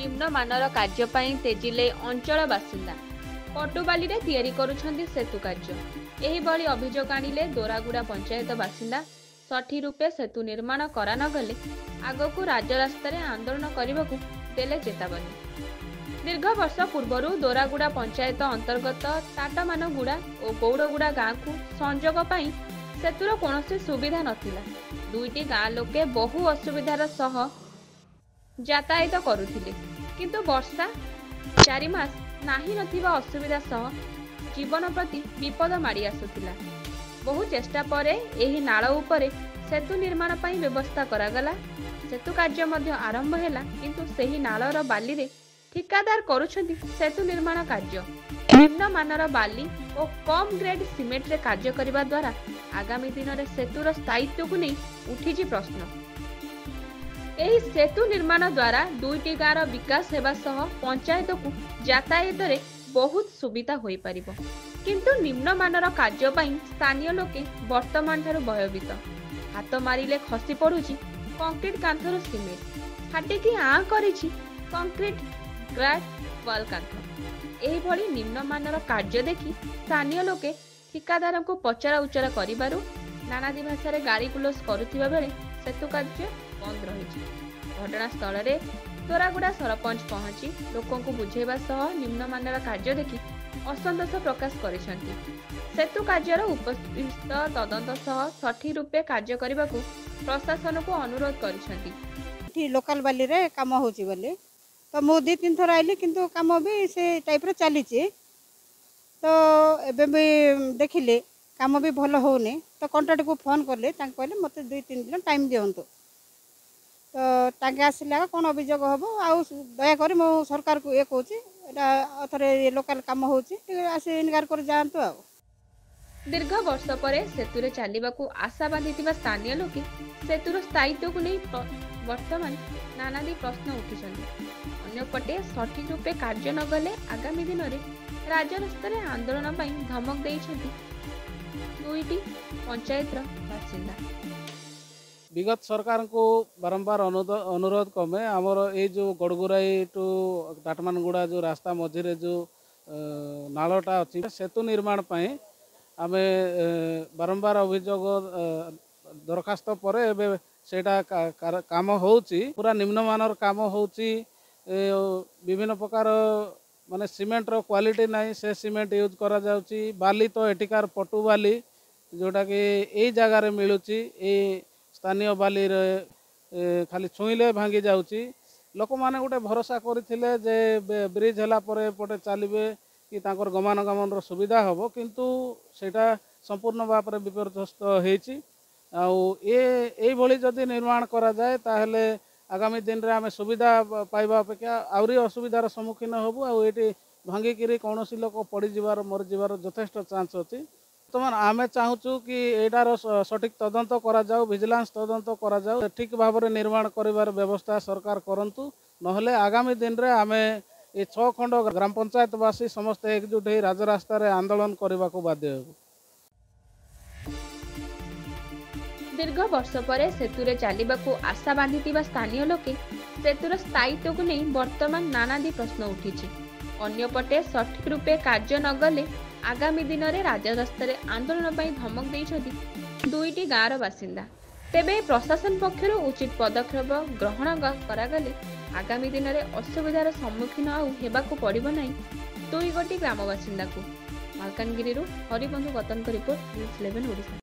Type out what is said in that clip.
ନିମ୍ନମାନର କାର୍ଯ୍ୟ ପାଇଁ ତେଜିଲେ ଅଞ୍ଚଳ ବାସିନ୍ଦା ପଟୁବାଲିରେ ତିଆରି କରୁଛନ୍ତି ସେତୁ କାର୍ଯ୍ୟ। ଏହିଭଳି ଅଭିଯୋଗ ଆଣିଲେ ଦୋରାଗୁଡ଼ା ପଞ୍ଚାୟତ ବାସିନ୍ଦା ସଠିକ୍ ରୂପେ ସେତୁ ନିର୍ମାଣ କରା ନଗଲେ ଆଗକୁ ରାଜରାସ୍ତାରେ ଆନ୍ଦୋଳନ କରିବାକୁ ଦେଲେ ଚେତାବନୀ। ଦୀର୍ଘ ବର୍ଷ ପୂର୍ବରୁ ଦୋରାଗୁଡ଼ା ପଞ୍ଚାୟତ ଅନ୍ତର୍ଗତ ତାଟମାନଗୁଡ଼ା ଓ ଗୌଡ଼ଗୁଡ଼ା ଗାଁକୁ ସଂଯୋଗ ପାଇଁ ସେତୁର କୌଣସି ସୁବିଧା ନଥିଲା। ଦୁଇଟି ଗାଁ ଲୋକେ ବହୁ ଅସୁବିଧାର ସହ ଯାତାୟାତ କରୁଥିଲେ, କିନ୍ତୁ ବର୍ଷା 4 ମାସ ନାହିଁ ନଥିବା ଅସୁବିଧା ସହ ଜୀବନ ପ୍ରତି ବିପଦ ମାଡ଼ି ଆସୁଥିଲା। ବହୁ ଚେଷ୍ଟା ପରେ ଏହି ନାଳ ଉପରେ ସେତୁ ନିର୍ମାଣ ପାଇଁ ବ୍ୟବସ୍ଥା କରାଗଲା। ସେତୁ କାର୍ଯ୍ୟ ମଧ୍ୟ ଆରମ୍ଭ ହେଲା, କିନ୍ତୁ ସେହି ନାଳର ବାଲିରେ ଠିକାଦାର କରୁଛନ୍ତି ସେତୁ ନିର୍ମାଣ କାର୍ଯ୍ୟ। ନିମ୍ନମାନର ବାଲି ଓ କମ୍ ଗ୍ରେଡ୍ ସିମେଣ୍ଟରେ କାର୍ଯ୍ୟ କରିବା ଦ୍ୱାରା ଆଗାମୀ ଦିନରେ ସେତୁର ସ୍ଥାୟିତ୍ୱକୁ ନେଇ ଉଠିଛି ପ୍ରଶ୍ନ। ଏହି ସେତୁ ନିର୍ମାଣ ଦ୍ୱାରା ଦୁଇଟି ଗାଁର ବିକାଶ ହେବା ସହ ପଞ୍ଚାୟତକୁ ଯାତାୟାତରେ ବହୁତ ସୁବିଧା ହୋଇପାରିବ। କିନ୍ତୁ ନିମ୍ନମାନର କାର୍ଯ୍ୟ ପାଇଁ ସ୍ଥାନୀୟ ଲୋକେ ବର୍ତ୍ତମାନ ଠାରୁ ଭୟଭୀତ। ହାତ ମାରିଲେ ଖସି ପଡୁଛି କଂକ୍ରିଟ କାନ୍ଥରୁ ସିମେଣ୍ଟ, ଫାଟିକି ଆଁ କରିଛି କଂକ୍ରିଟ ଗ୍ରାସ୍ ୱାଲ୍ କାନ୍ଥ। ଏହିଭଳି ନିମ୍ନମାନର କାର୍ଯ୍ୟ ଦେଖି ସ୍ଥାନୀୟ ଲୋକେ ଠିକାଦାରଙ୍କୁ ପଚରା ଉଚରା କରିବାରୁ ନାନାଦି ଭାଷାରେ ଗାଳିଗୁଲଜ କରୁଥିବା ବେଳେ ସେତୁ କାର୍ଯ୍ୟ ବନ୍ଦ ରହିଛି। ଘଟଣାସ୍ଥଳରେ ଦୋରାଗୁଡ଼ା ସରପଞ୍ଚ ପହଞ୍ଚି ଲୋକଙ୍କୁ ବୁଝାଇବା ସହ ନିମ୍ନମାନର କାର୍ଯ୍ୟ ଦେଖି ଅସନ୍ତୋଷ ପ୍ରକାଶ କରିଛନ୍ତି। ସେତୁ କାର୍ଯ୍ୟର ଉପସ୍ଥିତ ତଦନ୍ତ ସହ ସଠିକ୍ ରୂପେ କାର୍ଯ୍ୟ କରିବାକୁ ପ୍ରଶାସନକୁ ଅନୁରୋଧ କରିଛନ୍ତି। ଲୋକାଲ ବାଲିରେ କାମ ହେଉଛି ବୋଲି ତ ମୁଁ 2-3 ଥର ଆଇଲି, କିନ୍ତୁ କାମ ବି ସେ ଟାଇପ୍ର ଚାଲିଛି। ତ ଏବେ ବି ଦେଖିଲି କାମ ବି ଭଲ ହେଉନି। ତ କଣ୍ଟ୍ରାକ୍ଟରକୁ ଫୋନ୍ କଲି, ତାଙ୍କୁ କହିଲେ ମୋତେ 2-3 ଦିନ ଟାଇମ୍ ଦିଅନ୍ତୁ। ତ ତାଙ୍କେ ଆସିଲା କ'ଣ ଅଭିଯୋଗ ହେବ, ଆଉ ଦୟାକରି ମୁଁ ସରକାରକୁ କହୁଛି ଏଇଟା ଥରେ ଲୋକାଲ କାମ ହେଉଛି, ଟିକେ ଆସି ଇନକାର କରି ଯାଆନ୍ତୁ। ଆଉ ଦୀର୍ଘ ବର୍ଷ ପରେ ସେତୁରେ ଚାଲିବାକୁ ଆଶା ବାନ୍ଧିଥିବା ସ୍ଥାନୀୟ ଲୋକେ ସେତୁର ସ୍ଥାୟିତ୍ୱକୁ ନେଇ ବର୍ତ୍ତମାନ ନାନାଦି ପ୍ରଶ୍ନ ଉଠିଛନ୍ତି। ଅନ୍ୟପଟେ ସଠିକ୍ ରୂପେ କାର୍ଯ୍ୟ ନଗଲେ ଆଗାମୀ ଦିନରେ ରାଜରାସ୍ତାରେ ଆନ୍ଦୋଳନ ପାଇଁ ଧମକ ଦେଇଛନ୍ତି ଦୁଇଟି ପଞ୍ଚାୟତର ବାସିନ୍ଦା। विगत सरकार को बारंबार अनुरोध कमे आमर ये जो गड़गुराई टू टाटमानगुड़ा जो रास्ता मझे जो नालटा अच्छी सेतु निर्माण आम बारंबार अभियोग दरखास्त पर सेटा काम होची पूरा निम्नमानर काम होची। विभिन्न प्रकार माने सीमेंट रो क्वालिटी नहीं से सीमेंट यूज करा जाउची। बाली तो एटिकार पटु बाली जोटा कि यही जगार मिलूची। स्थानीय बाली रे खाली छुईले भांगी जाउची। लोक माने गोटे भरोसा करथिले जे ब्रिज हला परे पटे चलिबे कि तांकर गमनागमन रो सुविधा हबो, किंतु सेटा संपूर्ण भाव में विपर्यस्त होईची। एई भली जदि निर्माण करा जाए ताहले आगामी दिन रे आमे सुविधा पाइबा अपेक्षा आउरी असुविधार सम्मुखीन हबु। एटी भांगिकी कौन लोक पड़ जावर मरी जावर यथेष्ट चान्स अच्छी। बर्तमान आमे चाहूँ कि एटार सठिक तदंत करा जाऊ, विजिलेंस तदंत करा जाऊ, ठीक भाव में निर्माण करिवार व्यवस्था सरकार करंतु। नहले आगामी दिन रे आमे ये 6 खंड ग्राम पंचायतवासी समस्त एकजुट हो राजरास्ता आंदोलन करने को बाध्य हेबु। दीर्घ वर्ष पर सेतुरे चलिबाकू आशा बांधिथिबा स्थानीय लोके सेतुर स्थायित्वକୁ ନେଇ ବର୍ତ୍ତମାନ ନାନାଦି ପ୍ରଶ୍ନ ଉଠିଛି। ଅନ୍ୟପଟେ ସଠିକ୍ ରୂପେ କାର୍ଯ୍ୟ ନଗଲେ ଆଗାମୀ ଦିନରେ ରାଜରାସ୍ତାରେ ଆନ୍ଦୋଳନ ପାଇଁ ଧମକ ଦେଇଛନ୍ତି ଦୁଇଟି ଗାଁର ବାସିନ୍ଦା। ତେବେ ପ୍ରଶାସନ ପକ୍ଷରୁ ଉଚିତ ପଦକ୍ଷେପ ଗ୍ରହଣ କରାଗଲେ ଆଗାମୀ ଦିନରେ ଅସୁବିଧାର ସମ୍ମୁଖୀନ ଆଉ ହେବାକୁ ପଡ଼ିବ ନାହିଁ ଦୁଇ ଗୋଟି ଗ୍ରାମବାସିନ୍ଦାକୁ। ମାଲକାନଗିରିରୁ ହରିବନ୍ଧୁ ଗତନଙ୍କ ରିପୋର୍ଟ, ନ୍ୟୁଜ୍ 11 ଓଡ଼ିଶା।